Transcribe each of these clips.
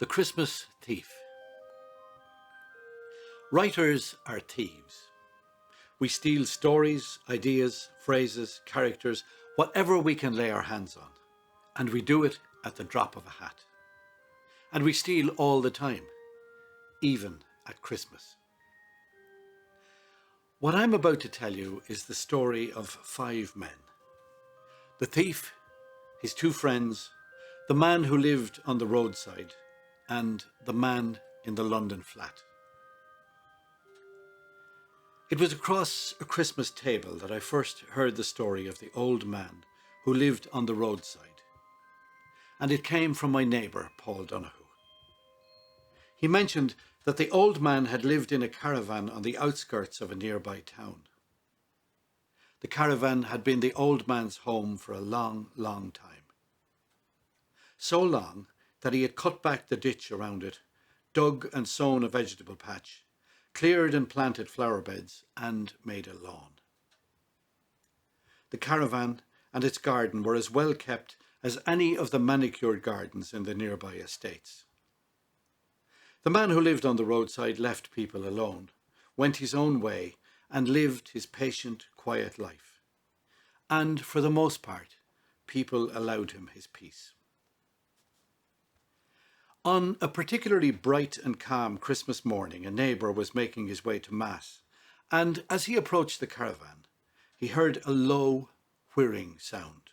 The Christmas Thief. Writers are thieves. We steal stories, ideas, phrases, characters, whatever we can lay our hands on, and we do it at the drop of a hat. And we steal all the time, even at Christmas. What I'm about to tell you is the story of 5 men. The thief, his 2 friends, the man who lived on the roadside, and the man in the London flat. It was across a Christmas table that I first heard the story of the old man who lived on the roadside, and it came from my neighbour, Paul Donoghue. He mentioned that the old man had lived in a caravan on the outskirts of a nearby town. The caravan had been the old man's home for a long, long time. So long that he had cut back the ditch around it, dug and sown a vegetable patch, cleared and planted flower beds, and made a lawn. The caravan and its garden were as well kept as any of the manicured gardens in the nearby estates. The man who lived on the roadside left people alone, went his own way, and lived his patient, quiet life. And for the most part, people allowed him his peace. On a particularly bright and calm Christmas morning, a neighbour was making his way to Mass, and as he approached the caravan, he heard a low, whirring sound.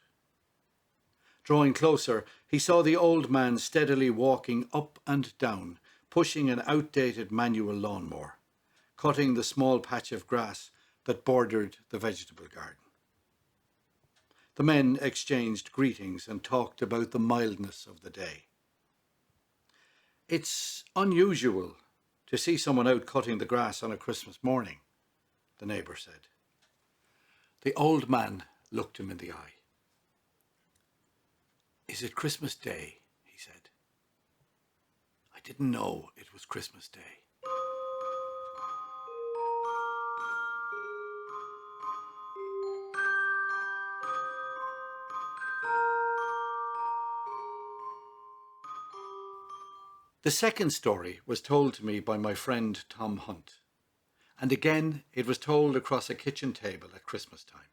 Drawing closer, he saw the old man steadily walking up and down, pushing an outdated manual lawnmower, cutting the small patch of grass that bordered the vegetable garden. The men exchanged greetings and talked about the mildness of the day. "It's unusual to see someone out cutting the grass on a Christmas morning," the neighbour said. The old man looked him in the eye. "Is it Christmas Day?" he said. "I didn't know it was Christmas Day." The second story was told to me by my friend Tom Hunt, and again it was told across a kitchen table at Christmas time.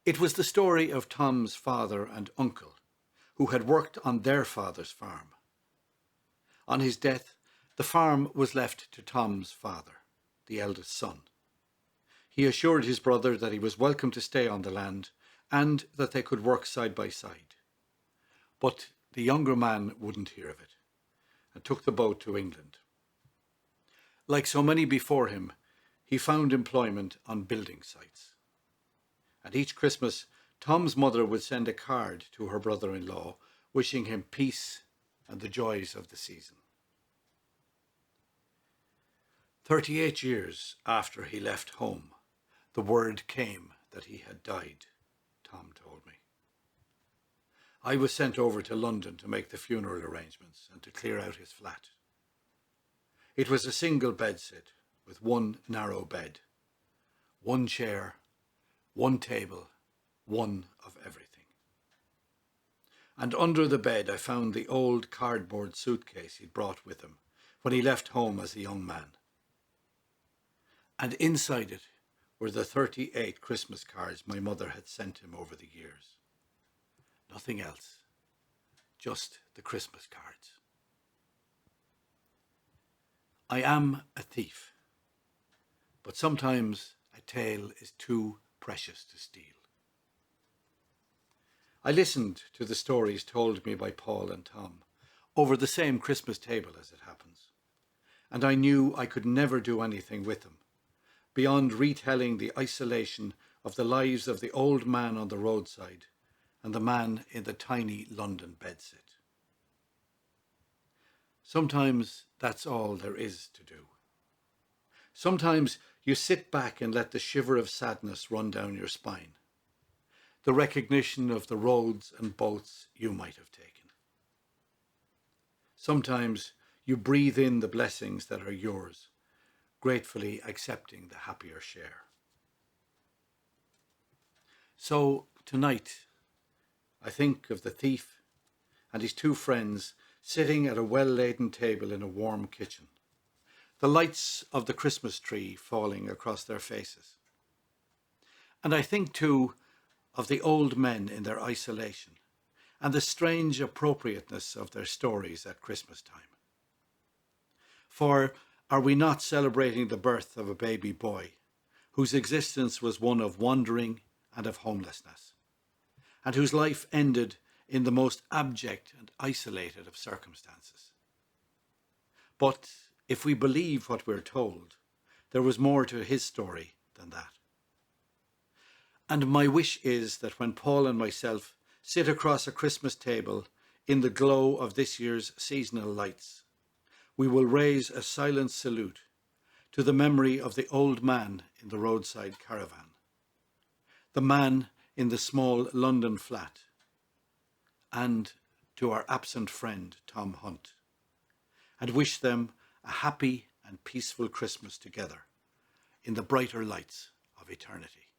It was the story of Tom's father and uncle, who had worked on their father's farm. On his death, the farm was left to Tom's father, the eldest son. He assured his brother that he was welcome to stay on the land and that they could work side by side. But the younger man wouldn't hear of it and took the boat to England. Like so many before him, he found employment on building sites. And each Christmas, Tom's mother would send a card to her brother-in-law, wishing him peace and the joys of the season. 38 years after he left home, the word came that he had died, Tom told me. I was sent over to London to make the funeral arrangements and to clear out his flat. It was a single bedsit with one narrow bed, one chair, one table, one of everything. And under the bed I found the old cardboard suitcase he'd brought with him when he left home as a young man. And inside it were the 38 Christmas cards my mother had sent him over the years. Nothing else, just the Christmas cards. I am a thief, but sometimes a tale is too precious to steal. I listened to the stories told me by Paul and Tom over the same Christmas table as it happens, and I knew I could never do anything with them beyond retelling the isolation of the lives of the old man on the roadside and the man in the tiny London bedsit. Sometimes that's all there is to do. Sometimes you sit back and let the shiver of sadness run down your spine, the recognition of the roads and boats you might have taken. Sometimes you breathe in the blessings that are yours, gratefully accepting the happier share. So tonight, I think of the thief and his 2 friends sitting at a well-laden table in a warm kitchen, the lights of the Christmas tree falling across their faces. And I think too of the old men in their isolation and the strange appropriateness of their stories at Christmas time. For are we not celebrating the birth of a baby boy whose existence was one of wandering and of homelessness, and whose life ended in the most abject and isolated of circumstances? But if we believe what we're told, there was more to his story than that. And my wish is that when Paul and myself sit across a Christmas table in the glow of this year's seasonal lights, we will raise a silent salute to the memory of the old man in the roadside caravan, the man in the small London flat, and to our absent friend Tom Hunt, and wish them a happy and peaceful Christmas together in the brighter lights of eternity.